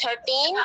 13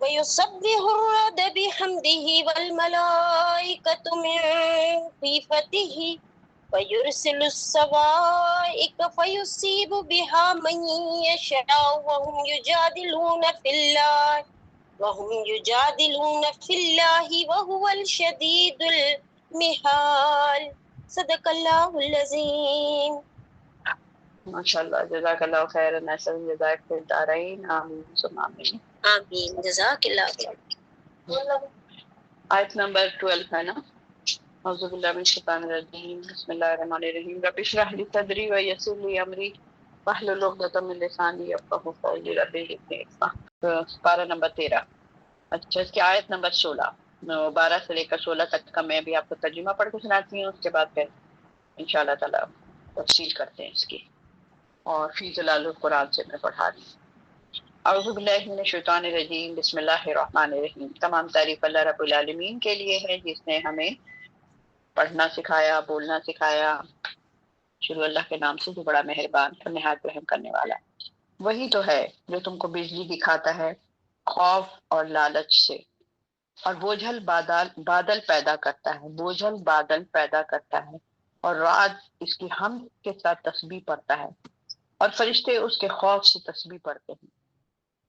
ويسبح الرعد بحمده والملائكة من خيفته ويرسل الصواعق فيصيب بها من يشاء وهم يجادلون في الله وهو الشديد المحال صدق الله العظيم. ماشاءاللہ جزاک اللہ خیر نسل جزاک الدارین آمین ثم آمین آمین جزاک اللہ خیر. آیت نمبر 12 ہے نا. اعوذ باللہ من الشیطان الرجیم بسم اللہ الرحمن الرحیم رب اشرح لی صدری ویسر لی امری واحلل عقدۃ من لسانی یفقهوا قولی رب زدنی علما. پارہ نمبر 13. اچھا اس کی آیت نمبر 16 12 سے لے کر 16 تک کا میں بھی آپ کو ترجمہ پڑھ کے سناتی ہوں. اس کے بعد پھر انشاءاللہ تعالی تفصیل کرتے ہیں اس کی اور فی ظلال القرآن سے میں پڑھا رہی ہوں. اعوذ باللہ من الشیطان الرجیم بسم اللہ الرحمن الرحیم. تمام تعریف اللہ رب العالمین کے لیے ہے جس نے ہمیں پڑھنا سکھایا بولنا سکھایا. شروع اللہ کے نام سے جو بڑا مہربان اور نہایت رحم کرنے والا ہے. وہی تو ہے جو تم کو بجلی دکھاتا ہے خوف اور لالچ سے اور بوجھل بادل پیدا کرتا ہے اور رات اس کی حمد کے ساتھ تسبیح پڑھتا ہے اور فرشتے اس کے خوف سے تسبیح پڑھتے ہیں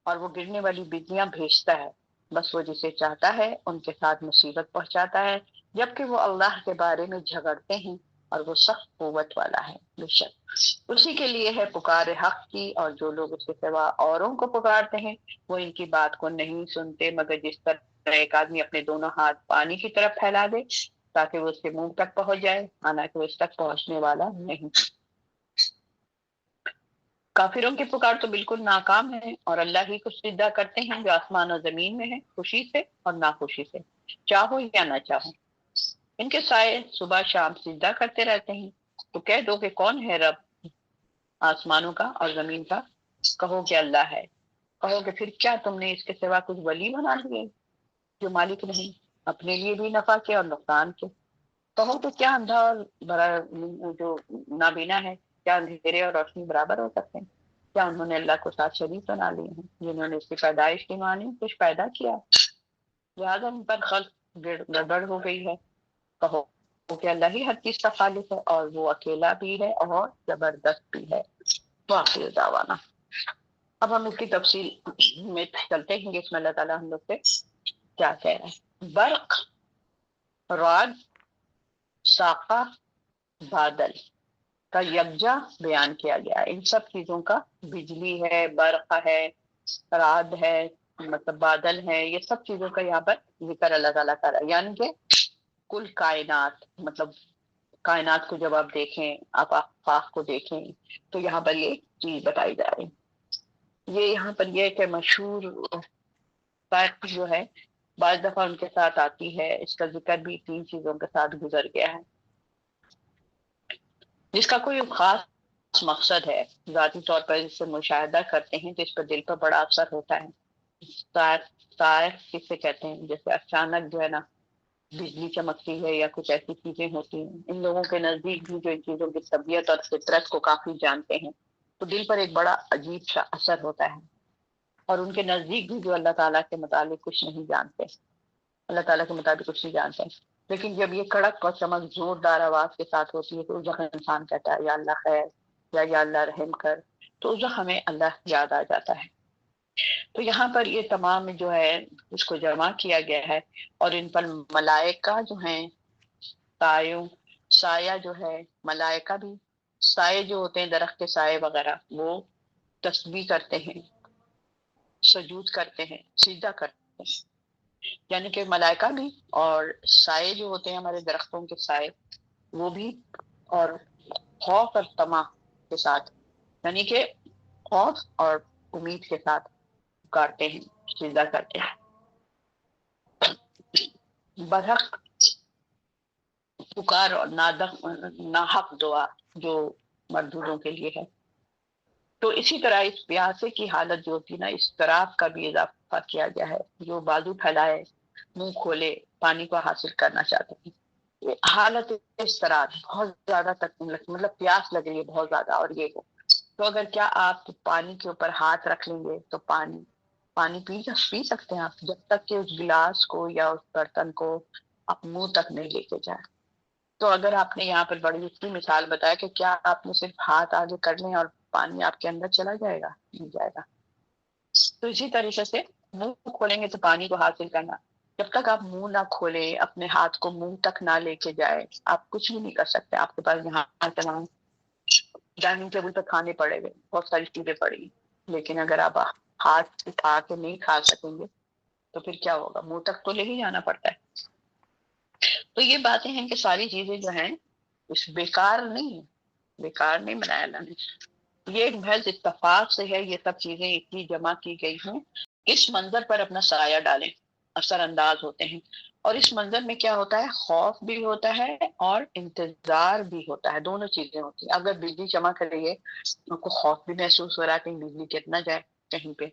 اور وہ گرنے والی بجلیاں بھیجتا ہے. بس وہ جسے چاہتا ہے ان کے ساتھ مصیبت پہنچاتا ہے جبکہ وہ اللہ کے بارے میں جھگڑتے ہیں اور وہ سخت قوت والا ہے. بے شک اسی کے لیے ہے پکار حق کی اور جو لوگ اس کے سوا اوروں کو پکارتے ہیں وہ ان کی بات کو نہیں سنتے مگر جس طرح ایک آدمی اپنے دونوں ہاتھ پانی کی طرف پھیلا دے تاکہ وہ اس کے منہ تک پہنچ جائے حالانکہ وہ اس تک پہنچنے والا نہیں. کافروں کی پکار تو بالکل ناکام ہے اور اللہ ہی کو سجدہ کرتے ہیں جو آسمان اور زمین میں ہے خوشی سے اور ناخوشی سے چاہو یا نہ چاہو. ان کے سائے صبح شام سجدہ کرتے رہتے ہیں. تو کہہ دو کہ کون ہے رب آسمانوں کا اور زمین کا؟ کہو کہ اللہ ہے. کہو کہ پھر کیا تم نے اس کے سوا کچھ ولی بنا لیے جو مالک نہیں اپنے لیے بھی نفع کے اور نقصان کے؟ کہو کہ کیا اندھا اور بڑا جو نابینا ہے کیا اندھیرے اور روشنی برابر ہو سکتے ہیں؟ کیا انہوں نے اللہ کو ساتھ شریک بنا لیے ہیں جنہوں نے اس کی پیدائش کی مانی کچھ پیدا کیا لہٰذا ان پر خلق گڑبڑ ہو گئی ہے. کہو کہ اللہ ہی ہر چیز کا خالق ہے اور وہ اکیلا بھی ہے اور زبردست بھی ہے. واقعی دعوانا. اب ہم اس کی تفصیل میں چلتے ہیں کہ اس میں اللہ تعالیٰ ہم لوگ سے کیا کہہ رہے ہیں. برق رعد ساقہ بادل کا یکجا بیان کیا گیا. ان سب چیزوں کا بجلی ہے برق ہے رعد ہے مطلب بادل ہے یہ سب چیزوں کا یہاں پر ذکر اللہ تعالیٰ کر رہا ہے. یعنی کہ کل کائنات مطلب کائنات کو جب آپ دیکھیں آپ آفاق کو دیکھیں تو یہاں پر یہ چیز بتائی جا رہی ہے. یہ یہاں پر یہ کہ مشہور فرق جو ہے بعض دفعہ ان کے ساتھ آتی ہے. اس کا ذکر بھی 3 چیزوں کے ساتھ گزر گیا ہے جس کا کوئی خاص مقصد ہے. ذاتی طور پر اس سے مشاہدہ کرتے ہیں تو اس پر دل پر بڑا اثر ہوتا ہے. سائر کس سے کہتے ہیں جیسے اچانک جو ہے نا بجلی چمکتی ہے یا کچھ ایسی چیزیں ہوتی ہیں. ان لوگوں کے نزدیک بھی جو ان چیزوں کی طبیعت اور فطرت کو کافی جانتے ہیں تو دل پر ایک بڑا عجیب سا اثر ہوتا ہے اور ان کے نزدیک بھی جو اللہ تعالیٰ کے متعلق کچھ نہیں جانتے اللہ تعالیٰ کے مطابق کچھ نہیں جانتے لیکن جب یہ کڑک اور چمک زوردار آواز کے ساتھ ہوتی ہے تو اس وقت انسان کہتا ہے یا اللہ خیر یا اللہ رحم کر تو اس وقت ہمیں اللہ یاد آ جاتا ہے. تو یہاں پر یہ تمام جو ہے اس کو جمع کیا گیا ہے اور ان پر ملائکہ جو ہیں سایہ جو ہے ملائکہ بھی سائے جو ہوتے ہیں درخت کے سائے وغیرہ وہ تسبیح کرتے ہیں سجود کرتے ہیں سجدہ کرتے ہیں. یعنی کہ ملائکہ بھی اور سائے جو ہوتے ہیں ہمارے درختوں کے سائے وہ بھی اور خوف اور طمع کے ساتھ یعنی کہ خوف اور امید کے ساتھ پکارتے ہیں سجدہ کرتے ہیں. برق پکار اور ناحق دعا جو مردودوں کے لیے ہے۔ تو اسی طرح اس پیاسے کی حالت جو ہوتی ہے نا، اضطراب کا بھی اضافہ کیا گیا ہے، جو بازو پھیلائے منہ کھولے پانی کو حاصل کرنا چاہتے ہیں، یہ حالت اضطراب بہت زیادہ تک مطلب پیاس لگ رہی ہے بہت زیادہ، اور یہ ہو تو اگر کیا آپ پانی کے اوپر ہاتھ رکھ لیں گے تو پانی پی سکتے ہیں آپ، جب تک کہ اس گلاس کو یا اس برتن کو آپ منہ تک نہیں لے کے جائیں۔ تو اگر آپ نے یہاں پر بڑی اچھی مثال بتایا کہ کیا آپ نے صرف ہاتھ آگے کر لیں اور پانی آپ کے اندر چلا جائے گا؟ نہیں جائے گا۔ تو اسی طریقے سے منہ کھولیں گے تو پانی کو حاصل کرنا، جب تک آپ منہ نہ کھولے، اپنے ہاتھ کو منہ تک نہ لے کے جائے، آپ کچھ بھی نہیں کر سکتے۔ آپ کے پاس یہاں تمام ڈائننگ ٹیبل پہ کھانے پڑے گئے، بہت ساری چیزیں پڑی، لیکن اگر آپ ہاتھ اٹھا کے نہیں کھا سکیں گے تو پھر کیا ہوگا؟ منہ تک تو لے ہی جانا پڑتا ہے۔ تو یہ باتیں ہیں کہ ساری چیزیں جو ہیں اس بیکار نہیں بنایا اللہ نے، یہ ایک محض اتفاق سے ہے، یہ سب چیزیں اتنی جمع کی گئی ہیں، اس منظر پر اپنا سایہ ڈالیں، اثر انداز ہوتے ہیں۔ اور اس منظر میں کیا ہوتا ہے؟ خوف بھی ہوتا ہے اور انتظار بھی ہوتا ہے، دونوں چیزیں ہوتی ہیں۔ اگر بجلی چمک رہی ہے آپ کو خوف بھی محسوس ہو رہا ہے کہیں بجلی گر نہ جائے کہیں پہ،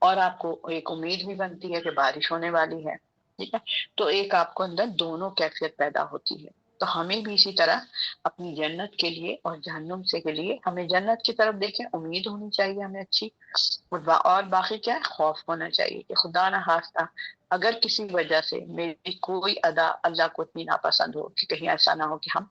اور آپ کو ایک امید بھی بنتی ہے کہ بارش ہونے والی ہے، ٹھیک ہے؟ تو ایک آپ کو اندر دونوں کیفیت پیدا ہوتی ہے۔ تو ہمیں بھی اسی طرح اپنی جنت کے لیے اور جہنم سے کے لیے، ہمیں جنت کی طرف دیکھیں، امید ہونی چاہیے ہمیں اچھی، اور باقی کیا ہے؟ خوف ہونا چاہیے کہ خدا نہ خواستہ اگر کسی وجہ سے میری کوئی ادا اللہ کو اتنی ناپسند ہو کہ کہیں ایسا نہ ہو کہ ہم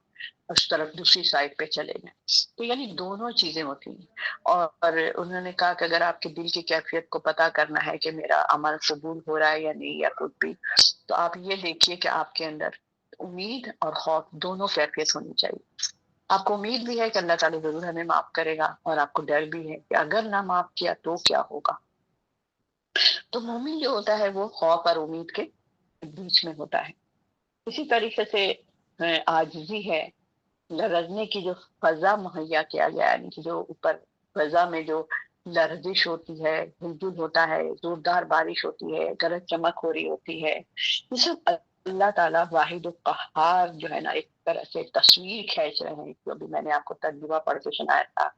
اس طرف دوسری سائڈ پہ چلے جائیں۔ تو یعنی دونوں چیزیں ہوتی ہیں۔ اور انہوں نے کہا کہ اگر آپ کے دل کی کیفیت کو پتہ کرنا ہے کہ میرا عمل قبول ہو رہا ہے یا نہیں یا کچھ بھی، تو آپ یہ دیکھیے کہ آپ کے اندر امید اور خوف دونوں کیفیت ہونی چاہیے۔ آپ کو امید بھی ہے کہ اللہ تعالیٰ ضرور ہمیں معاف کرے گا، اور آپ کو ڈر بھی ہے کہ اگر نہ معاف کیا تو کیا ہوگا۔ تو مومن جو ہوتا ہے وہ خوف اور امید کے بیچ میں ہوتا ہے۔ اسی طریقے سے عاجزی ہے، لرزنے کی جو فضا مہیا کیا گیا، یعنی کہ جو اوپر فضا میں جو لرزش ہوتی ہے، ہلجل ہوتا ہے، زوردار بارش ہوتی ہے، گرج چمک ہو رہی ہوتی ہے، یہ سب اللہ تعالیٰ واحد القہار جو ہے نا ایک طرح سے تصویر کھینچ رہے ہیں۔ جو بھی میں نے آپ کو ترجمہ پڑھ کے سنایا تھا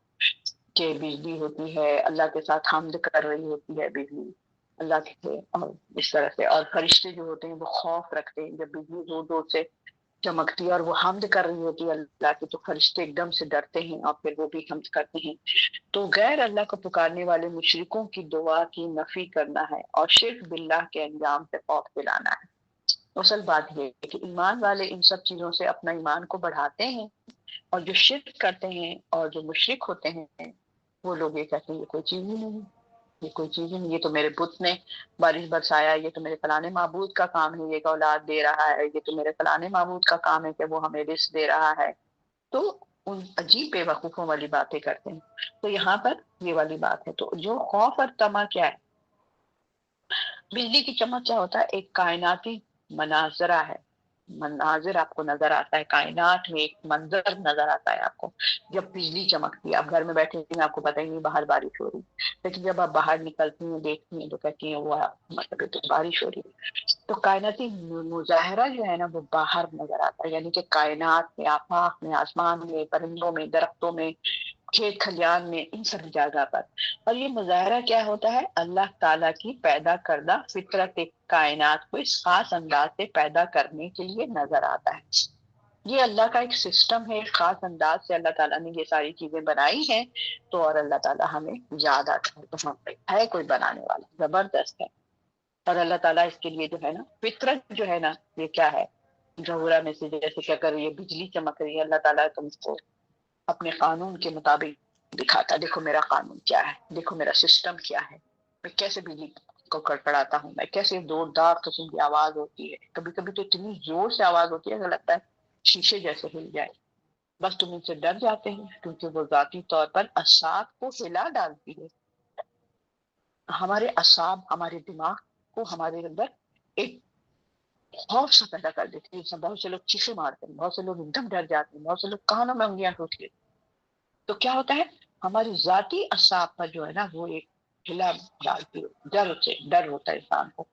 کہ بجلی ہوتی ہے، اللہ کے ساتھ حمد کر رہی ہوتی ہے بجلی اللہ کے، اور اس طرح سے، اور فرشتے جو ہوتے ہیں وہ خوف رکھتے ہیں جب بجلی زور زور سے چمکتی ہے اور وہ حمد کر رہی ہوتی ہے اللہ کی، تو فرشتے ایک دم سے ڈرتے ہیں اور پھر وہ بھی حمد کرتے ہیں۔ تو غیر اللہ کو پکارنے والے مشرکوں کی دعا کی نفی کرنا ہے، اور شرک باللہ کے انجام سے خوف دلانا ہے۔ اصل بات یہ ہے کہ ایمان والے ان سب چیزوں سے اپنا ایمان کو بڑھاتے ہیں، اور جو شرک کرتے ہیں اور جو مشرک ہوتے ہیں وہ لوگ یہ کہتے ہیں یہ کوئی چیز ہی نہیں، یہ کوئی چیز ہی نہیں، یہ تو میرے بت نے بارش برسایا، یہ تو میرے فلانے معبود کا کام ہے، یہ اولاد دے رہا ہے، یہ تو میرے فلانے معبود کا کام ہے کہ وہ ہمیں رزق دے رہا ہے۔ تو ان عجیب بے وقوفوں والی باتیں کرتے ہیں۔ تو یہاں پر یہ والی بات ہے۔ تو جو خوف اور طمع کیا ہے؟ بجلی کی چمک کیا ہوتا ہے؟ ایک کائناتی مناظرہ ہے، مناظر آپ کو نظر آتا ہے، کائنات میں ایک منظر نظر آتا ہے آپ کو جب بجلی چمکتی ہے۔ آپ گھر میں بیٹھے ہیں، آپ کو پتہ ہی نہیں باہر بارش ہو رہی، لیکن جب آپ باہر نکلتی ہیں دیکھتی ہیں تو کہتی ہیں وہ مطلب تو بارش ہو رہی ہے۔ تو کائناتی مظاہرہ جو ہے نا وہ باہر نظر آتا ہے، یعنی کہ کائنات میں، آفاق میں، آسمان میں، پرندوں میں، درختوں میں، کھیت کھلیان میں، ان سب جگہ پر۔ اور یہ مظاہرہ کیا ہوتا ہے؟ اللہ تعالیٰ کی پیدا کردہ فطرت کائنات کو اس خاص انداز سے پیدا کرنے کے لیے نظر آتا ہے۔ یہ اللہ کا ایک سسٹم ہے، ایک خاص انداز سے اللہ تعالیٰ نے یہ ساری چیزیں بنائی ہیں۔ تو اور اللہ تعالیٰ ہمیں یاد آتا ہے تو ہے کوئی بنانے والا زبردست ہے۔ اور اللہ تعالیٰ اس کے لیے جو ہے نا فطرت جو ہے نا یہ کیا ہے؟ ظہورا میں سے جیسے کہ اگر یہ بجلی چمک رہی ہے، اللہ تعالیٰ تم کو اپنے قانون کے مطابق دکھاتا، دیکھو میرا قانون کیا ہے، دیکھو میرا سسٹم کیا ہے، میں کیسے بجلی کو کڑکڑاتا ہوں، میں کیسے زوردار قسم کی آواز ہوتی ہے، کبھی کبھی تو اتنی زور سے آواز ہوتی ہے کہ لگتا ہے شیشے جیسے ہل جائے، بس تم ان سے ڈر جاتے ہیں کیونکہ وہ ذاتی طور پر اعصاب کو ہلا ڈالتی ہے۔ ہمارے اعصاب، ہمارے دماغ کو ہمارے اندر ایک خوف سا پیدا کر دیتی ہے۔ بہت سے لوگ چیخے مارتے ہیں، بہت سے لوگ ایک دم ڈر جاتے ہیں، بہت سے لوگ کانوں میں انگلیاں ٹوٹ لیتے ہیں۔ تو کیا ہوتا ہے؟ ہماری ذاتی اعصاب پر جو ہے نا وہ ایک ہلا ڈالتی ہے، ڈر ہوتا ہے انسان کو۔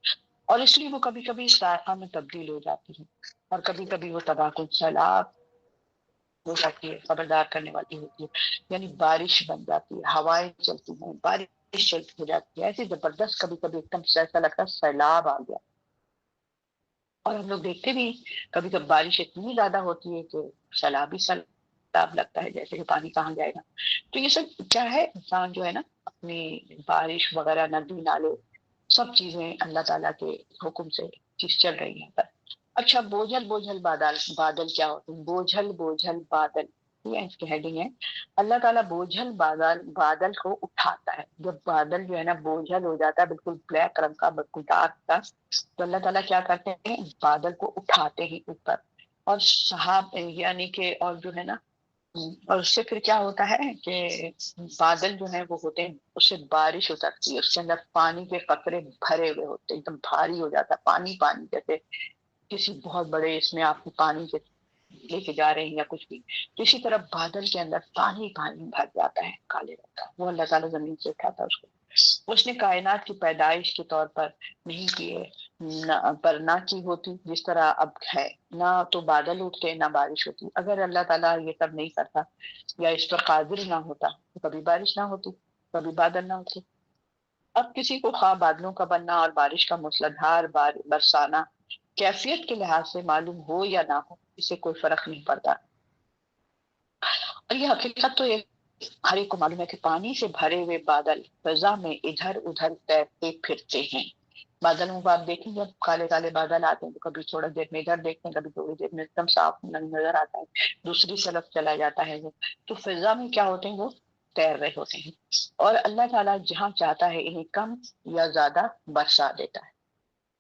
اور اس لیے وہ کبھی کبھی ذائقہ میں تبدیل ہو جاتی ہے، اور کبھی کبھی وہ تباہ کن سیلاب ہو جاتی ہے، خبردار کرنے والی ہوتی ہے، یعنی بارش بن جاتی ہے، ہوائیں چلتی ہیں، بارش چلتی ہو جاتی ہے، ایسی زبردست، کبھی کبھی ایک دم سے ایسا لگتا ہے سیلاب آ گیا۔ اور ہم لوگ دیکھتے بھی کبھی کبھی بارش اتنی زیادہ ہوتی ہے کہ سیلاب ہی سیلاب لگتا ہے، جیسے کہ پانی کہاں جائے گا۔ تو یہ سب کیا ہے، انسان جو ہے نا اپنی بارش وغیرہ، ندی نالے، سب چیزیں اللہ تعالیٰ کے حکم سے چیز چل رہی ہیں پر۔ اچھا، بوجھل بوجھل بادل، بادل کیا ہوتے ہیں؟ بوجھل بوجھل بادل، یہ اس کی ہیڈنگ ہے۔ اللہ تعالیٰ بوجھل بادل کو اٹھاتا ہے۔ جب بادل جو ہے نا بوجھل ہو جاتا ہے، بالکل بلیک رنگ کا، بالکل ڈارک کا، تو اللہ تعالیٰ کیا کرتے ہیں، بادل کو اٹھاتے ہیں اوپر، اور صحاب یعنی کہ، اور جو ہے نا، اور اس سے پھر کیا ہوتا ہے کہ بادل جو ہیں وہ ہوتے ہیں، اس سے بارش اترتی ہے، اس کے اندر پانی کے قطرے بھرے ہوئے ہوتے ہیں، ایک دم بھاری ہو جاتا ہے، پانی پانی، جیسے کسی بہت بڑے اس میں آپ کو پانی کے لے کے جا رہے ہیں یا کچھ بھی، تو اسی طرح بادل کے اندر پانی پانی بھر جاتا ہے، کالے رنگ کا، وہ اللہ تعالیٰ زمین سے اٹھاتا ہے اس کو۔ اس نے کائنات کی پیدائش کے طور پر نہیں کیے، پر نہ کی ہوتی جس طرح اب ہے، نہ تو بادل اٹھتے نہ بارش ہوتی۔ اگر اللہ تعالیٰ یہ سب نہیں کرتا یا اس پر قادر نہ ہوتا تو کبھی بارش نہ ہوتی، کبھی بادل نہ ہوتے۔ اب کسی کو خواہ بادلوں کا بننا اور بارش کا موسلادھار برسانا کیفیت کے لحاظ سے معلوم ہو یا نہ ہو، اس سے کوئی فرق نہیں پڑتا۔ اور یہ حقیقت تو ہر ایک کو معلوم ہے کہ پانی سے بھرے ہوئے بادل فضا میں ادھر ادھر تیرتے پھرتے ہیں۔ بادلوں کو آپ دیکھیں، جب کالے کالے بادل آتے ہیں تو کبھی تھوڑا دیر میں ادھر دیکھتے ہیں، کبھی تھوڑی دیر میں ایک دم صاف نظر آتا ہے، دوسری طرف چلا جاتا ہے وہ، تو فضا میں کیا ہوتے ہیں، وہ تیر رہے ہوتے ہیں۔ اور اللہ تعالیٰ جہاں چاہتا ہے انہیں کم یا زیادہ برسا دیتا ہے۔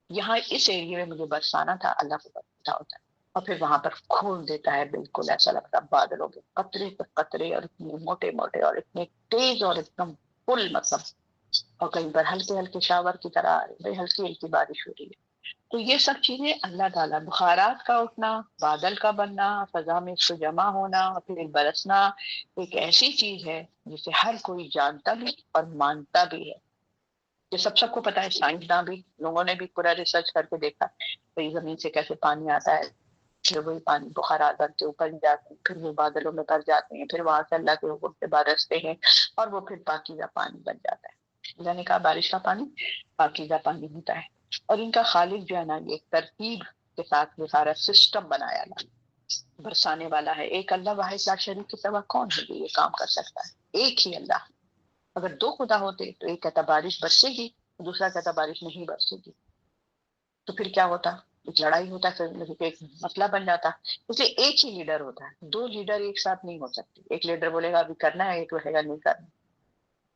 یہاں اس ایریے میں مجھے برسانا تھا، اللہ کو پتہ ہوتا ہے، اور پھر وہاں پر کھول دیتا ہے، بالکل ایسا لگتا ہے بادلوں کے قطرے پر قطرے، اور اتنے موٹے موٹے اور اتنے تیز اور ایک دم فل، مطلب، اور کہیں پر ہلکے ہلکے شاور کی طرح ہلکی ہلکی بارش ہو رہی ہے۔ تو یہ سب چیزیں اللہ تعالیٰ، بخارات کا اٹھنا، بادل کا بننا، فضا میں اس کو جمع ہونا اور پھر برسنا، ایک ایسی چیز ہے جسے ہر کوئی جانتا بھی اور مانتا بھی ہے۔ یہ سب کو پتا ہے، سائنسداں بھی، لوگوں نے بھی پورا ریسرچ کر کے دیکھا کہ زمین سے کیسے پانی آتا ہے، پھر وہی پانی بخارات بن کے اوپر جاتے ہیں، پھر وہ بادلوں میں بھر جاتے ہیں، پھر وہاں سے اللہ کے حکم سے برستے ہیں، اور وہ پھر پاکیزہ پانی بن جاتا ہے۔ اللہ نے کہا بارش کا پانی پاکیزہ پانی ہوتا ہے۔ اور ان کا خالق جو ہے نا، یہ ترتیب کے ساتھ یہ سارا سسٹم بنایا نا، برسانے والا ہے ایک اللہ واحد لا شریک کے سوا کون ہے جو یہ کام کر سکتا ہے؟ ایک ہی اللہ۔ اگر دو خدا ہوتے تو ایک کہتا بارش برسے گی، دوسرا کہتا بارش نہیں برسے گی، تو پھر کیا ہوتا؟ ایک لڑائی ہوتا ہے، پھر ایک مسئلہ بن جاتا۔ اس لیے ایک ہی لیڈر ہوتا ہے، دو لیڈر ایک ساتھ نہیں ہو سکتے۔ ایک لیڈر بولے گا ابھی کرنا ہے، ایک بولے گا نہیں کرنا،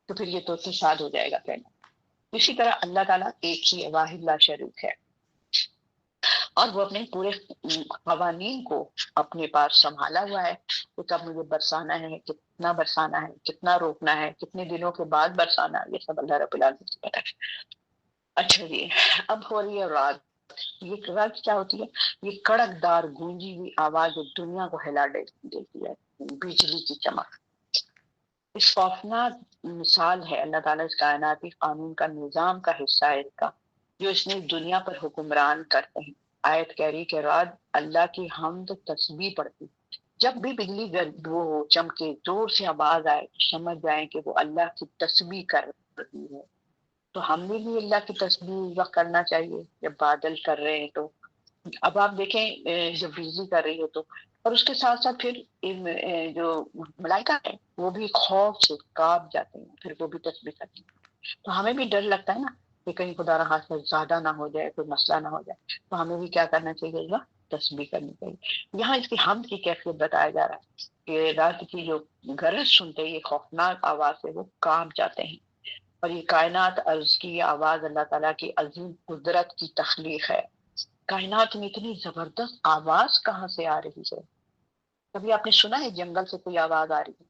تو پھر یہ تو فساد ہو جائے گا کہنا۔ اسی طرح اللہ تعالیٰ ایک ہی ہے، واحد لا شریک ہے، اور وہ اپنے پورے قوانین کو اپنے پاس سنبھالا ہوا ہے کہ کب مجھے برسانا ہے، کتنا برسانا ہے، کتنا روکنا ہے، کتنے دنوں کے بعد برسانا ہے، یہ سب اللہ رب العالمین کو پتا ہے۔ اچھا جی، اب ہو رہی ہے رات۔ یہ رات کیا ہوتی ہے؟ یہ کڑک دار گونجی ہوئی آواز جو دنیا کو ہلا دیتی ہے، بجلی کی چمک۔ اس خوفناک مثال ہے اللہ تعالیٰ اس کائناتی قانون کا، نظام کا حصہ ہے اس کا، جو اس نے دنیا پر حکمران کرتے ہیں۔ آیت کہہ رہی کہ رات اللہ کی حمد تسبیح پڑھتی، جب بھی بجلی وہ چمکے، زور سے آواز آئے تو سمجھ جائیں کہ وہ اللہ کی تسبیح کر رہی ہے۔ تو ہمیں بھی اللہ کی تسبیح کرنا چاہیے جب بادل کر رہے ہیں تو۔ اب آپ دیکھیں جب بجلی کر رہی ہے تو، اور اس کے ساتھ ساتھ پھر جو ملائکہ ہے وہ بھی خوف سے کانپ جاتے ہیں، پھر وہ بھی تسبیح کرتے ہیں۔ تو ہمیں بھی ڈر لگتا ہے نا کہ کہیں خدا رخواستہ زیادہ نہ ہو جائے، کوئی مسئلہ نہ ہو جائے، تو ہمیں بھی کیا کرنا چاہیے؟ اللہ تسبیح کرنی چاہیے۔ یہاں اس کی حمد کی کیفیت بتایا جا رہا ہے کہ رات کی جو گرج سنتے ہی، یہ خوفناک آواز سے وہ کانپ جاتے ہیں۔ اور یہ کائنات عرض کی آواز اللہ تعالیٰ کی عظیم قدرت کی تخلیق ہے۔ کائنات میں اتنی زبردست آواز کہاں سے آ رہی ہے؟ کبھی آپ نے سنا ہے جنگل سے کوئی آواز آ رہی ہے،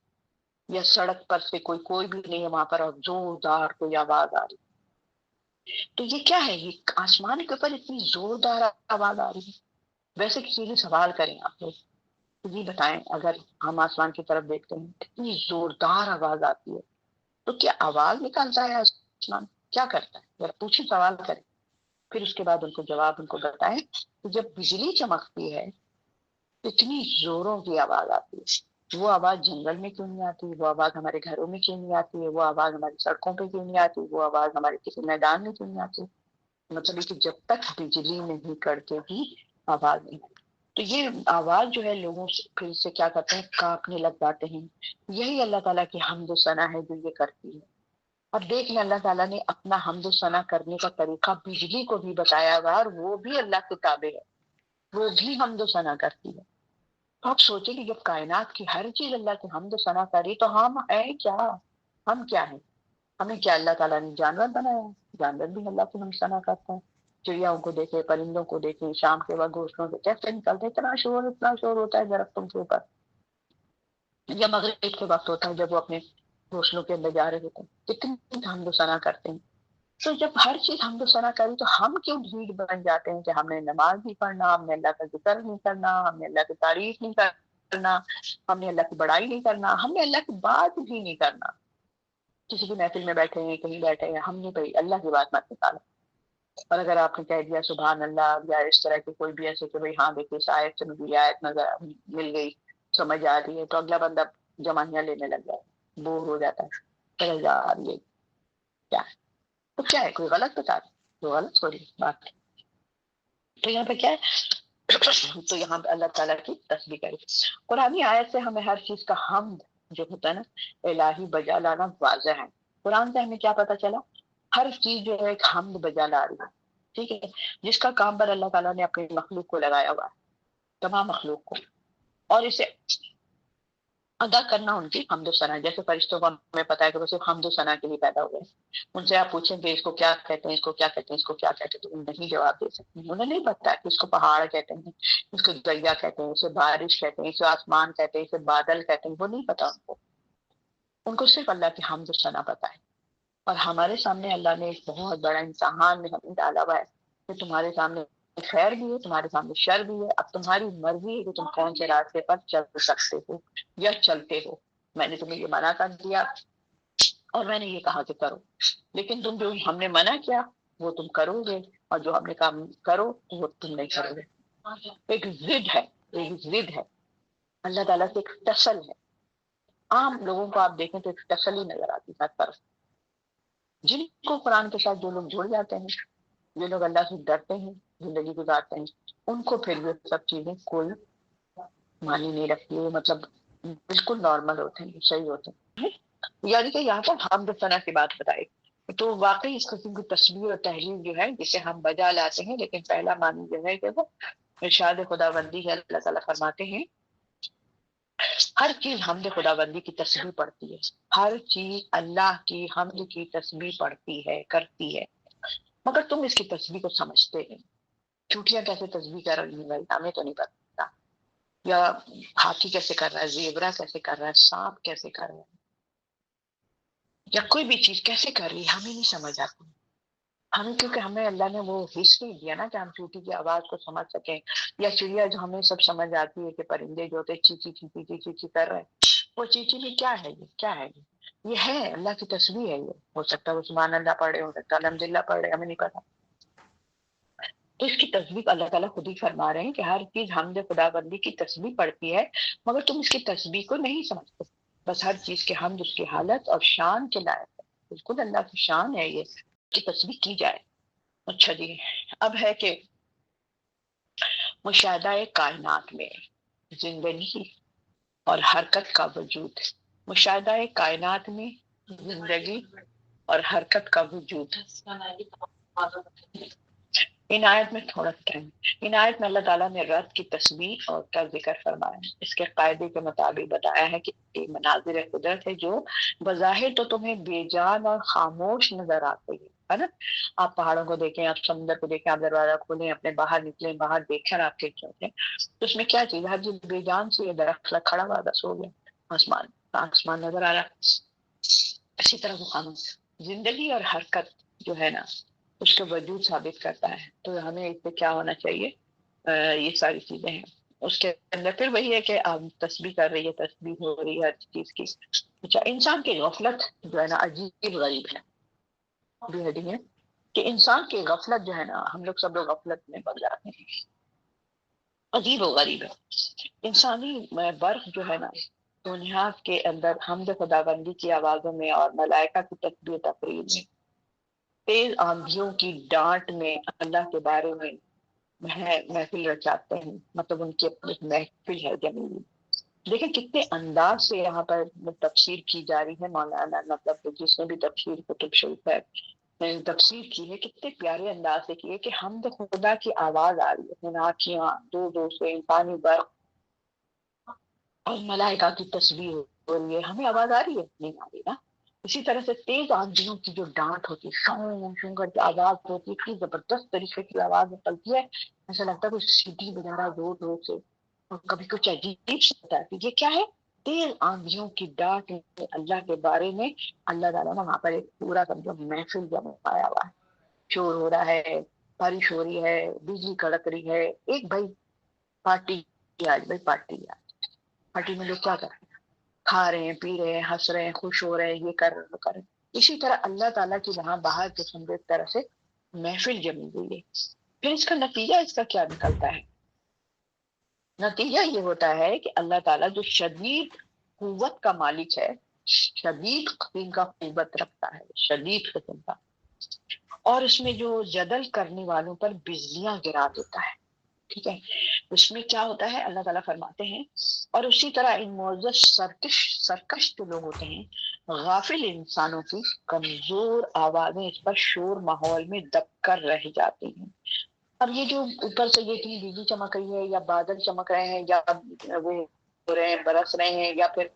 یا سڑک پر سے کوئی بھی نہیں ہے وہاں پر اور زوردار کوئی آواز آ رہی ہے؟ تو یہ کیا ہے؟ یہ آسمان کے اوپر اتنی زوردار آواز آ رہی ہے۔ ویسے کسی سے سوال کریں آپ لوگ، جی بتائیں، اگر ہم آسمان کی طرف دیکھتے ہیں اتنی زوردار آواز آتی ہے، تو کیا آواز نکالتا ہے آسمان؟ کیا کرتا ہے؟ ذرا پوچھیں، سوال کریں۔ پھر اس کے بعد ان کو جواب ان کو بتائیں کہ جب بجلی چمکتی ہے اتنی زوروں کی آواز آتی ہے، وہ آواز جنگل میں کیوں نہیں آتی، وہ آواز ہمارے گھروں میں کیوں نہیں آتی ہے، وہ آواز ہماری سڑکوں پہ کیوں نہیں آتی، وہ آواز ہمارے کسی میدان میں کیوں نہیں آتی؟ مطلب کہ جب تک بجلی نہیں کڑکے گی آواز نہیں آتی۔ تو یہ آواز جو ہے لوگوں سے پھر سے کیا کرتے ہیں، کانپنے لگ جاتے ہیں۔ یہی اللہ تعالیٰ کی حمد و ثنا ہے جو یہ کرتی ہے۔ اب دیکھ لیں اللہ تعالیٰ نے اپنا حمد و ثنا کرنے کا طریقہ بجلی کو بھی بتایا ہوا، اور وہ بھی اللہ کے تابع ہے، وہ بھی حمد و ثنا کرتی ہے۔ تو آپ سوچیں کہ جب کائنات کی ہر چیز اللہ کی حمد و ثنا کری تو ہم ہیں کیا؟ ہم کیا ہیں؟ ہمیں کیا اللہ تعالیٰ نے جانور بنایا ہے؟ جانور بھی اللہ کی حمد و ثنا کرتے ہیں۔ چڑیاؤں کو دیکھے، پرندوں کو دیکھے، شام کے وقت گھونسلوں سے کیسے نکلتے، اتنا شور ہوتا ہے درختوں کے اوپر، یا مغرب کے وقت ہوتا ہے جب وہ اپنے گھونسلوں کے اندر جا رہے ہوتے ہیں، کتنی حمد و ثنا کرتے ہیں۔ تو جب ہر چیز حمد و ثنا کری تو ہم کیوں بھیڑ بن جاتے ہیں کہ ہم نے نماز نہیں پڑھنا، ہم نے اللہ کا ذکر نہیں کرنا، ہم نے اللہ کی تعریف نہیں کرنا، ہم نے اللہ کی بڑائی نہیں کرنا، ہم نے اللہ کی بات بھی نہیں کرنا۔ کسی کی محفل میں بیٹھے ہیں، کہیں بیٹھے ہیں، ہم نے کہی اللہ کی بات مت نکالو، اور اگر آپ نے کہہ دیا سبحان اللہ یا اس طرح کی کوئی بھی ایسے کہ بھائی ہاں دیکھیے اس آیت سے مجھے یہ آیت نظر مل گئی، سمجھ آ رہی ہے، تو اگلا بندہ جمانیاں لینے لگ جائے، بور ہو جاتا ہے، چلے جا رہی ہے کیا ہے؟ تو کیا ہے، کوئی غلط بتا رہی، تو غلط ہو رہی بات ہے۔ تو یہاں پہ کیا ہے، تو یہاں پہ اللہ تعالیٰ کی تسبیح کرے۔ قرآنی آیت سے ہمیں ہر چیز کا حمد جو ہوتا ہے نا الہی بجا لانا واضح ہے۔ قرآن سے ہمیں کیا پتا چلا، ہر چیز جو ہے ایک حمد بجا لا رہی ہے، ٹھیک ہے، جس کا کام پر اللہ تعالیٰ نے اپنی مخلوق کو لگایا ہوا ہے، تمام مخلوق کو، اور اسے ادا کرنا ان کی حمد و ثنا۔ جیسے فرشتوں کو ہمیں پتا ہے کہ وہ صرف حمد و ثنا کے لیے پیدا ہوئے، ان سے آپ پوچھیں کہ اس کو کیا کہتے ہیں، اس کو کیا کہتے ہیں، اس کو کیا کہتے ہیں، تو وہ نہیں جواب دے سکتے، انہیں نہیں پتا کہ اس کو پہاڑ کہتے ہیں، اس کو دریا کہتے ہیں، اسے بارش کہتے ہیں، اسے آسمان کہتے ہیں، اسے بادل کہتے ہیں، وہ نہیں پتا ان کو صرف اللہ کی حمد و ثنا پتا ہے۔ اور ہمارے سامنے اللہ نے ایک بہت بڑا امتحان میں ہمیں ڈالا ہوا ہے کہ تمہارے سامنے خیر بھی ہے، تمہارے سامنے شر بھی ہے، اب تمہاری مرضی ہے کہ تم کون سے راستے پر چل سکتے ہو یا چلتے ہو۔ میں نے تمہیں یہ منع کر دیا اور میں نے یہ کہا کہ کرو، لیکن تم جو ہم نے منع کیا وہ تم کرو گے، اور جو ہم نے کہا کرو وہ تم نہیں کرو گے۔ ایک ضد ہے، ایک ضد ہے، اللہ تعالیٰ سے ایک ٹسل ہے۔ عام لوگوں کو آپ دیکھیں تو ایک ٹسل ہی نظر آتی ہے ہر طرف۔ جن کو قرآن کے ساتھ جو لوگ جڑ جاتے ہیں، جو لوگ اللہ سے ڈرتے ہیں، زندگی گزارتے ہیں، ان کو پھر یہ سب چیزیں کوئی معنی نہیں رکھتی ہے، مطلب بالکل نارمل ہوتے ہیں، صحیح ہوتے ہیں۔ یعنی کہ یہاں پر حمد و ثنا کی بات بتائی تو واقعی اس قسم کی تسبیح اور تحلیل جو ہے جسے ہم بجا لاتے ہیں، لیکن پہلا معنی جو ہے کہ وہ ارشاد خدا بندی ہے۔ اللہ تعالیٰ فرماتے ہیں ہر چیز حمد خدا بندی کی تسبیح پڑھتی ہے، ہر چیز اللہ کی حمد کی تسبیح پڑھتی ہے، کرتی ہے، مگر تم اس کی تسبیح کو سمجھتے نہیں۔ چوٹیاں کیسے تسبیح کر رہی ہیں بھائی، ہمیں تو نہیں پتا، یا ہاتھی کیسے کر رہا ہے، زیبرا کیسے کر رہا ہے، سانپ کیسے کر رہا ہے، یا کوئی بھی چیز کیسے کر رہی ہے، ہمیں نہیں سمجھ آتی۔ ہمیں کیونکہ ہمیں اللہ نے وہ ہسٹری دیا نا کہ ہم چوٹی کی آواز کو سمجھ سکیں، یا چڑیا جو ہمیں سب سمجھ آتی ہے کہ پرندے جو ہوتے چیچی چیچی چیچی چی کر رہے ہیں، وہ چیچی میں کیا ہے، یہ کیا ہے، یہ ہے اللہ کی تسبیح ہے۔ یہ ہو سکتا ہے وہ سبحان اللہ پڑھے، ہو سکتا ہے الحمدللہ پڑھے، ہمیں نہیں پتا۔ تو اس کی تسبیح اللہ تعالیٰ خود ہی فرما رہے ہیں کہ ہر چیز حمد خدا بندی کی تسبیح پڑھتی ہے، مگر تم اس کی تسبیح کو نہیں سمجھتے۔ بس ہر چیز کے حمد اس کی حالت اور شان کے لائق ہے، بالکل اللہ کی شان ہے یہ کہ تسبیح کی جائے۔ اچھا جی، اب ہے کہ مشاہدہ کائنات میں زندگی اور حرکت کا وجود، مشاہدہ کائنات میں زندگی اور حرکت کا وجود۔ ان آیت میں تھوڑا ٹائم، ان آیت میں اللہ تعالیٰ نے رب کی تسبیح اور کا ذکر فرمایا ہے، اس کے قاعدے کے مطابق بتایا ہے کہ یہ مناظر قدرت ہے جو بظاہر تو تمہیں بے جان اور خاموش نظر آتے ہے نا۔ آپ پہاڑوں کو دیکھیں، آپ سمندر کو دیکھیں، آپ دروازہ کھولیں، اپنے باہر نکلیں، باہر دیکھیں، آپ کے چلتے تو اس میں کیا چیز ہے، ہر چیز بے جان سے، درخت کھڑا ہوا بس ہو گیا، آسمان آسمان نظر آ رہا۔ اسی طرح وہ خاموش زندگی اور حرکت جو ہے نا اس کے وجود ثابت کرتا ہے، تو ہمیں اس پہ کیا ہونا چاہیے، یہ ساری چیزیں ہیں اس کے اندر۔ پھر وہی ہے کہ آپ تسبیح کر رہی ہے، تسبیح ہو رہی ہے ہر چیز کی۔ اچھا، انسان کی غفلت جو ہے نا عجیب غریب ہے، بے حدی ہے۔ کہ انسان کی غفلت جو ہے نا، ہم لوگ سب لوگ غفلت میں پڑ جاتے ہیں. عجیب و غریب ہے. انسانی برف جو ہے نا، دنیا کے اندر حمد خداوندی کی آوازوں میں اور ملائکہ کی تسبیح تقریر میں، تیز آندھیوں کی ڈانٹ میں اللہ کے بارے میں محفل رچاتے ہیں. مطلب ان کی اپنی محفل ہے جمیل. دیکھیں کتنے انداز سے یہاں پر تفسیر کی جا رہی ہے. مولانا مطلب جس نے بھی تفسیر کتب شریف ہے تفسیر کی ہے، کتنے پیارے انداز سے کی ہے کہ حمد خدا کی آواز آ رہی ہے، ناکیاں دور دور سے، انسانی برق اور ملائکہ کی تسبیح ہو رہی ہے. ہمیں آواز آ رہی ہے؟ نہیں آ رہی نا. اسی طرح سے تیز آندھیوں کی جو ڈانٹ ہوتی ہے، شوں شوں کر کے آواز ہوتی ہے، اتنی زبردست طریقے کی آواز نکلتی ہے، ایسا لگتا ہے کوئی سیٹی وغیرہ زور زور سے، اور کبھی کچھ عجیب سے ہوتا ہے. یہ کیا ہے؟ تیز آندھیوں کی ڈانٹ میں اللہ کے بارے میں اللہ تعالیٰ نے وہاں پر ایک پورا سمجھو محفل جمع پایا ہوا ہے. شور ہو رہا ہے، بارش ہو رہی ہے، بجلی کڑک رہی ہے. ایک بھائی پارٹی، آج بھائی پارٹی، پارٹی میں لوگ کیا کر رہے ہیں؟ کھا رہے ہیں، پی رہے ہیں، ہنس رہے ہیں، خوش ہو رہے ہیں، یہ کر رہے ہیں، وہ کر رہے ہیں. اسی طرح اللہ تعالیٰ کی وہاں باہر قسم ایک طرح سے محفل جمی ہوئی ہے. پھر اس کا نتیجہ اس کا کیا نکلتا ہے؟ نتیجہ یہ ہوتا ہے کہ اللہ تعالیٰ جو شدید قوت کا مالک ہے، شدید قسم کا قوت رکھتا ہے، شدید قسم کا، اور اس میں جو جدل کرنے والوں پر بجلیاں گرا دیتا ہے. ٹھیک ہے، اس میں کیا ہوتا ہے؟ اللہ تعالیٰ فرماتے ہیں، اور اسی طرح ان معزز سرکش جو لوگ ہوتے ہیں، غافل انسانوں کی کمزور آوازیں اس پر شور ماحول میں دب کر رہ جاتی ہیں. اب یہ جو اوپر سے یہ کہیں بجلی چمک رہی ہے، یا بادل چمک رہے ہیں، یا وہ ہو رہے ہیں، برس رہے ہیں، یا پھر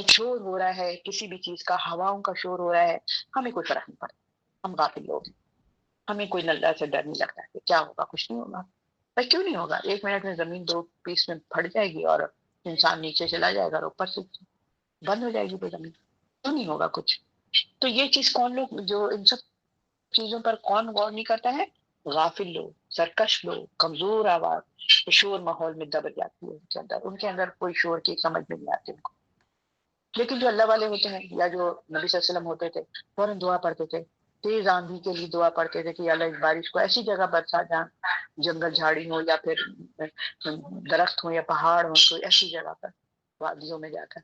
شور ہو رہا ہے کسی بھی چیز کا، ہواؤں کا شور ہو رہا ہے، ہمیں کوئی فرق نہیں پڑتا. ہم غافل لوگ ہیں، ہمیں کوئی اللہ سے ڈر نہیں لگتا کہ کیا ہوگا. کچھ نہیں ہوگا. بھائی کیوں نہیں ہوگا؟ 1 منٹ میں زمین 2 پیس میں پھٹ جائے گی اور انسان نیچے چلا جائے گا اور اوپر سے بند ہو جائے گی وہ زمین. کیوں نہیں ہوگا کچھ؟ تو یہ چیز کون لوگ، جو ان سب چیزوں پر کون غور نہیں کرتا ہے؟ غافل لوگ، سرکش لوگ، کمزور آواز، شور ماحول میں دب جاتی ہے ان کے اندر کوئی شور کی سمجھ میں نہیں آتی ان کو. لیکن جو اللہ والے ہوتے ہیں، یا جو نبی صلی اللہ علیہ وسلم ہوتے تھے، فوراً دعا پڑھتے تھے. تیز آندھی کے لیے دعا پڑھتے تھے کہ اللہ اس بارش کو ایسی جگہ برسا جہاں جنگل جھاڑی ہو، یا پھر درخت ہو، یا پہاڑ ہو، کوئی ایسی جگہ پر وادیوں میں جا کر،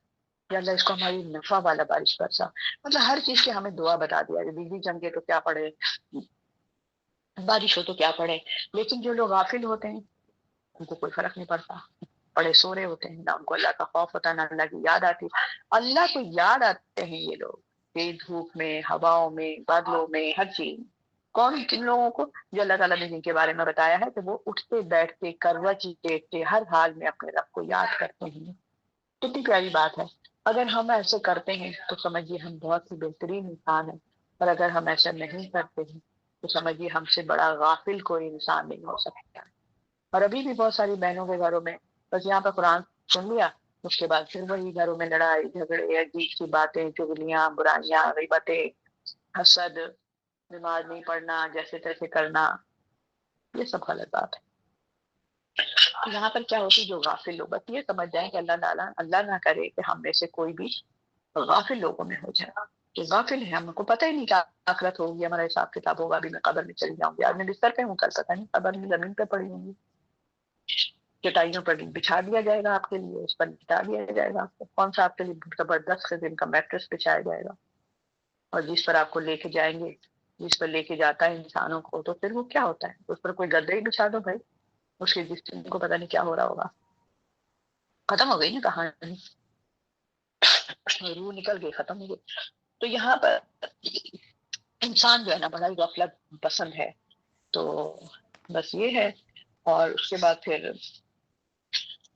یا اللہ اس کو ہماری نفع والا بارش برسا. مطلب ہر چیز کے ہمیں دعا بتا دیا کہ بجلی چمکے تو کیا پڑے، بارش ہو تو کیا پڑے. لیکن جو لوگ غافل ہوتے ہیں ان کو کوئی فرق نہیں پڑتا، بڑے سورے ہوتے ہیں، نہ ان کو اللہ کا خوف ہوتا، نہ اللہ کی یاد آتی. اللہ کو یاد آتے ہیں یہ لوگ تیز دھوپ میں، ہواؤں میں، بادلوں میں، ہر چیز. کون؟ کن لوگوں کو؟ جو اللہ تعالیٰ نے جن کے بارے میں بتایا ہے کہ وہ اٹھتے بیٹھتے کروٹ لیٹتے ہر حال میں اپنے رب کو یاد کرتے ہیں. کتنی پیاری بات ہے. اگر ہم ایسے کرتے ہیں تو سمجھیے ہم بہت ہی بہترین انسان ہیں، اور اگر ہم ایسا نہیں کرتے ہیں تو سمجھیے ہم سے بڑا غافل کوئی انسان نہیں ہو سکتا. اور ابھی بھی بہت ساری بہنوں کے گھروں میں بس یہاں پہ قرآن سن لیا، اس کے بعد پھر وہی گھروں میں لڑائی جھگڑے، عجیب سی باتیں، چغلیاں، برائیاں، غیبتیں، حسد، نماز نہیں پڑھنا، جیسے تیسے کرنا. یہ سب غلط بات ہے. یہاں پر کیا ہوتی، جو غافل لوگ، بس یہ سمجھ جائیں کہ اللہ نہ کرے کہ ہم میں سے کوئی بھی غافل لوگوں میں ہو جائے کہ غافل ہے، ہم کو پتہ ہی نہیں کہ آخرت ہوگی، ہمارا حساب کتاب ہوگا، ابھی میں قبر میں چلی جاؤں گی، آج میں بستر پہ ہوں، کل پتہ نہیں قبر میں زمین پہ پڑی ہوں گی. چٹائیوں پر بچھا دیا جائے گا آپ کے لیے، اس پر بچھا دیا جائے گا آپ کو. کون سا آپ کے لیے زبردست قسم کا میٹرس بچھایا جائے گا، اور جس پر آپ کو لے کے جائیں گے، جس پر لے کے جاتا ہے انسانوں کو، تو پھر وہ کیا ہوتا ہے؟ اس پر کوئی گدے ہی بچھا دو بھائی، اس کے جسم کو پتہ نہیں کیا ہو رہا ہوگا. ختم ہو گئی نا کہانی، روح نکل گئی، ختم ہو گئی. تو یہاں پر انسان جو ہے نا بڑا ہی غفلت پسند ہے. تو بس یہ ہے. اور اس کے بعد پھر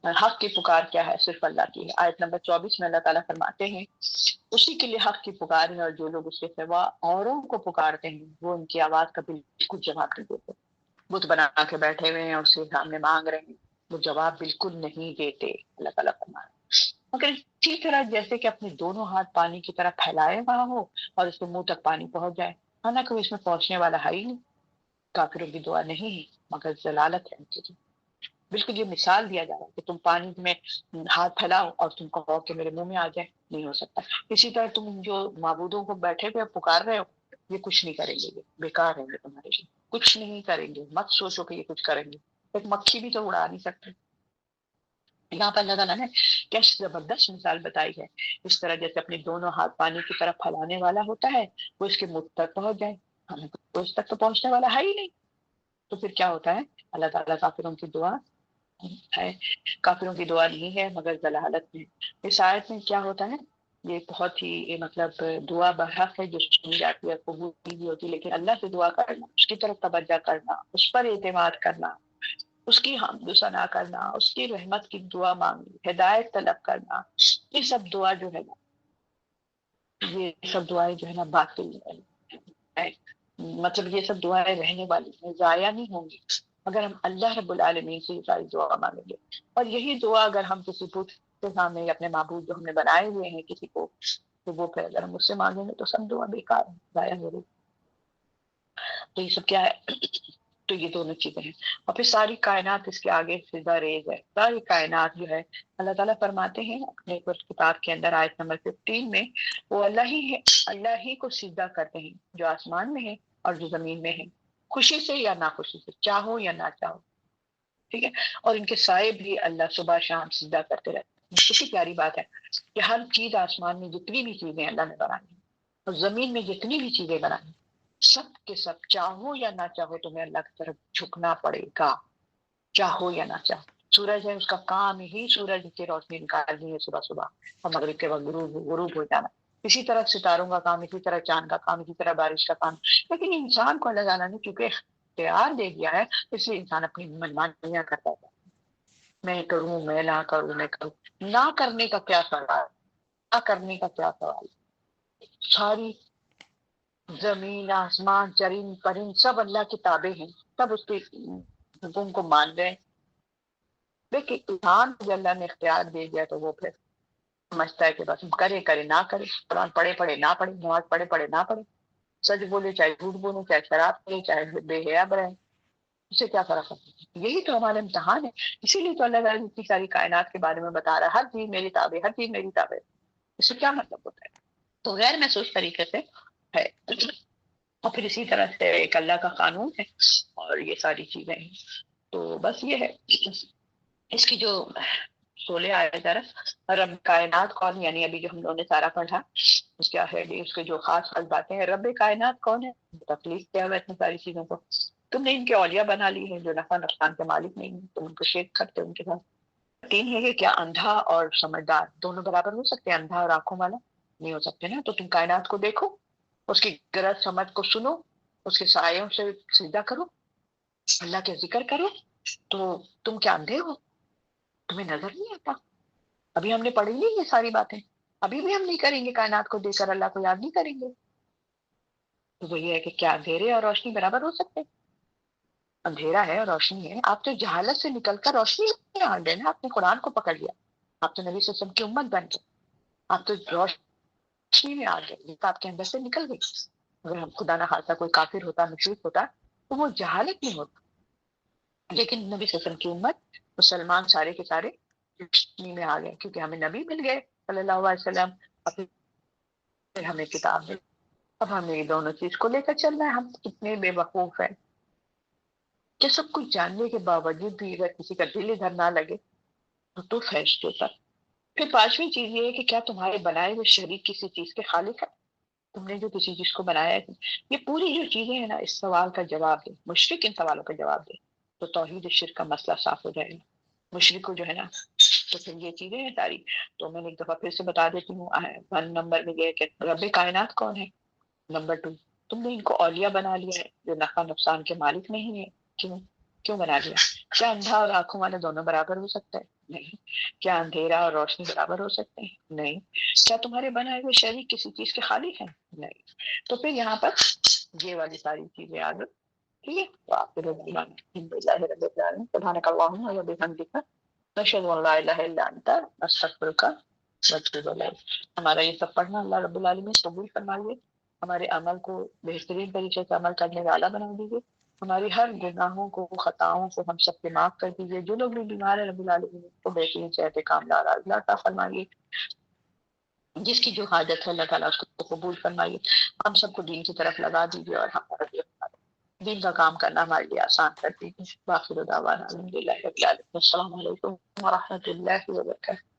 حق کی پکار کیا ہے؟ صرف اللہ کی ہے. آیت نمبر 24 میں اللہ تعالیٰ فرماتے ہیں، اسی کے لیے حق کی پکار ہے، اور جو لوگ اس کے سوا اوروں کو پکارتے ہیں وہ ان کی آواز کا بالکل جواب نہیں دیتے. بت بنا کے بیٹھے ہوئے ہیں، اس کے سامنے مانگ رہے ہیں، وہ جواب بالکل نہیں دیتے. اللہ تعالیٰ فرماتے مگر اسی طرح جیسے کہ اپنے دونوں ہاتھ پانی کی طرح پھیلائے ہوا ہو اور اس کے منہ تک پانی پہنچ جائے، حالانکہ وہ اس میں پہنچنے والا ہے ہی نہیں. کافروں کی دعا نہیں ہے مگر ضلالت ہے ان کی. بالکل یہ مثال دیا جا رہا ہے کہ تم پانی میں ہاتھ پھیلاؤ اور تم کہو کہ میرے منہ میں آ جائے، نہیں ہو سکتا. اسی طرح تم جو معبودوں کو بیٹھے ہوئے پکار رہے ہو، یہ کچھ نہیں کریں گے، یہ بیکار ہیں، یہ تمہارے لیے کچھ نہیں کریں گے، مت سوچو کہ یہ کچھ کریں گے، ایک مکھی بھی تو اڑا نہیں سکتے۔ یہاں پر اللہ تعالیٰ نے کیا زبردست مثال بتائی ہے، اس طرح جیسے اپنے دونوں ہاتھ پانی کی طرف پھیلانے والا ہوتا ہے، وہ اس کے منہ تک پہنچ جائے، ہمیں تو اس تک تو پہنچنے والا ہے ہی نہیں، تو پھر کیا ہوتا ہے؟ اللہ تعالیٰ کافروں کی دعا ہے، کافروں کی دعا نہیں ہے مگر ضلالت میں۔ اس آیت میں کیا ہوتا ہے؟ یہ بہت ہی مطلب دعا برحق ہے جو سنی جاتی ہے، قبول بھی ہوتی ہے، لیکن اللہ سے دعا کرنا، اس کی طرف توجہ کرنا، اس پر اعتماد کرنا، اس کی حمد و ثنا کرنا، اس کی رحمت کی دعا مانگنی، ہدایت طلب کرنا، یہ سب دعا جو ہے نا، یہ سب دعائیں جو ہے نا باطل ہے، مطلب یہ سب دعائیں رہنے والی ہیں، ضائع نہیں ہوں گی اگر ہم اللہ رب العالمین سے یہ ساری دعا مانگیں گے۔ اور یہی دعا اگر ہم کسی بت کے سامنے یا اپنے معبود جو ہم نے بنائے ہوئے ہیں کسی کو، تو وہ پھر اگر ہم اس سے مانگیں گے تو سب دعا بیکار ہے، ضائع ضرور۔ تو یہ سب کیا ہے؟ تو یہ دونوں چیزیں ہیں، اور پھر ساری کائنات اس کے آگے سجدہ ریز ہے، ساری کائنات جو ہے اللہ تعالیٰ فرماتے ہیں اپنے کتاب کے اندر آیت نمبر 15 میں، وہ اللہ ہی ہے، اللہ ہی کو سجدہ کرتے ہیں جو آسمان میں ہے اور جو زمین میں ہے، خوشی سے یا ناخوشی سے، چاہو یا نہ چاہو، ٹھیک ہے، اور ان کے سائے بھی اللہ صبح شام سجدہ کرتے رہتے ہیں۔ کتنی پیاری بات ہے کہ ہر چیز آسمان میں جتنی بھی چیزیں اللہ نے بنائی ہیں اور زمین میں جتنی بھی چیزیں بنائی ہیں، سب کے سب چاہو یا نہ چاہو تمہیں اللہ کی طرف جھکنا پڑے گا، چاہو یا نہ چاہو۔ سورج ہے، اس کا کام ہی سورج کی روشنی نکالنی ہے صبح صبح اور مغرب کے وقت غروب ہو جانا، اسی طرح ستاروں کا کام، اسی طرح چاند کا کام، اسی طرح بارش کا کام۔ لیکن انسان کو اللہ تعالیٰ نے کیونکہ اختیار دے دیا ہے، اس لیے انسان اپنی منمانیاں کرتا ہے، میں کروں، میں نہ کروں، میں کروں، نہ کرنے کا کیا سوال، نہ کرنے کا کیا سوال؟ ساری زمین، آسمان، چرند پرند سب اللہ کی تابع ہیں، سب اس کے حکم کو مان رہے ہیں۔ دیکھیں انسان کو اللہ نے اختیار دے دیا تو وہ پھر سمجھتا ہے کہ بس کرے کرے نہ کرے، قرآن پڑھے پڑھے نہ پڑھے، نماز پڑھے پڑھے نہ پڑھے، سچ بولے چاہے جھوٹ بولے، چاہے شراب کرے چاہے بے حیا رہے، اس سے کیا فرق ہے؟ یہی تو ہمارا امتحان ہے، اسی لیے تو اللہ تعالیٰ اتنی ساری کائنات کے بارے میں بتا رہا ہے، ہر چیز میری تابع، ہر چیز میری تابع۔ اس سے کیا مطلب ہوتا ہے؟ تو غیر محسوس طریقے سے ہے، اور پھر اسی طرح سے ایک اللہ کا قانون ہے اور یہ ساری چیزیں ہیں۔ تو بس یہ ہے اس کی جو 16 آیا ذرا رب کائنات کون، یعنی ابھی جو ہم لوگوں نے سارا پڑھا اس کیا ہے، اس کے جو خاص خاص باتیں ہیں، رب کائنات کون ہے، تکلیف کیا ہے اتنی ساری چیزوں کو، تم نے ان کے اولیاء بنا لی ہیں جو نفع نقصان کے مالک نہیں ہیں، تم ان کو شیک کرتے ان کے ساتھ۔ تین ہے کہ کیا اندھا اور سمجھدار دونوں برابر ہو سکتے ہیں؟ اندھا اور آنکھوں والا نہیں ہو سکتے نا، تو تم کائنات کو دیکھو، اس کی غرض سمجھ کو سنو، اس کے سایوں سے سجدہ کرو، اللہ کے ذکر کرو، تو تم کیا اندھے ہو؟ تمہیں نظر نہیں آتا؟ ابھی ہم نے پڑھی نہیں یہ ساری باتیں، ابھی بھی ہم نہیں کریں گے، کائنات کو دیکھ کر اللہ کو یاد نہیں کریں گے، تو وہ یہ ہے کہ کیا اندھیرے اور روشنی برابر ہو سکتے؟ اندھیرا ہے اور روشنی ہے، آپ تو جہالت سے نکل کر روشنی میں آ گئے نا، آپ نے قرآن کو پکڑ لیا، آپ تو نبی صلی اللہ علیہ وسلم کی امت بن گئے، آپ تو روشنی میں آ گئے، یہ تو آپ کے اندر سے نکل گئی۔ اگر ہم خدا نہ خاصا کوئی کافر ہوتا، مشرک ہوتا، تو وہ جہالت نہیں ہوتا، لیکن نبی صلی اللہ علیہ وسلم کی امت مسلمان سارے کے سارے روشنی میں آ گئے، کیونکہ ہمیں نبی مل گئے صلی اللہ علیہ وسلم، اور پھر ہمیں کتاب مل، اب ہمیں یہ دونوں چیز کو لے کر چلنا ہے۔ ہم کتنے بے وقوف ہیں کہ سب کچھ جاننے کے باوجود بھی اگر کسی کا دل ادھر نہ لگے تو فیصلے تک۔ پھر پانچویں چیز یہ ہے کہ کیا تمہارے بنائے ہوئے شریک کسی چیز کے خالق ہے؟ تم نے جو کسی چیز کو بنایا ہے، یہ پوری جو چیزیں ہیں نا، اس سوال کا جواب دے، مشرک ان سوالوں کا جواب دے تو توحید شرک کا مسئلہ صاف ہو جائے گا۔ مشرک کو جو ہے نا، تو پھر یہ چیزیں ہیں ساری، تو میں نے ایک دفعہ پھر سے بتا دیتی ہوں۔ 1 نمبر میں یہ کہ رب کائنات کون ہے، نمبر 2 تم نے ان کو اولیاء بنا لیا ہے جو نفع نقصان کے مالک نہیں ہے، کیوں کیوں بنا لیا؟ کیا اندھا اور آنکھوں والا دونوں برابر ہو سکتا ہے؟ نہیں۔ کیا اندھیرا اور روشنی برابر ہو سکتے ہیں؟ نہیں۔ کیا تمہارے بنائے ہوئے شریک کسی چیز کے خالق ہیں؟ نہیں۔ تو پھر یہاں پر یہ والی ساری چیزیں آ گئی، ٹھیک ہے؟ تو آپ کے سبحانک اللہم و بحمدک نشہد ان لا الہ الا انت نستغفرک واتوب الیک۔ ہمارا یہ سب پڑھنا اللہ رب العالمین قبول فرمائیے، ہمارے عمل کو بہترین طریقے سے عمل کرنے والا بنا دیجیے، ہماری ہر گناہوں کو، خطاؤں کو ہم سب سے معاف کر دیجیے، جو لوگ بھی بیمار ہیں رب العالمین کو بہترین صحت کاملہ عطا فرمائیے، جس کی جو حاجت ہے اللہ تعالیٰ اس کو قبول فرمائیے، ہم سب کو دین کی طرف لگا دیجیے اور ہمارا دین کا کام کرنا ہمارے لیے آسان کر دیجیے۔ باخر دعوانا الحمدللہ رب العالمین۔ السلام علیکم ورحمۃ اللہ وبرکاتہ۔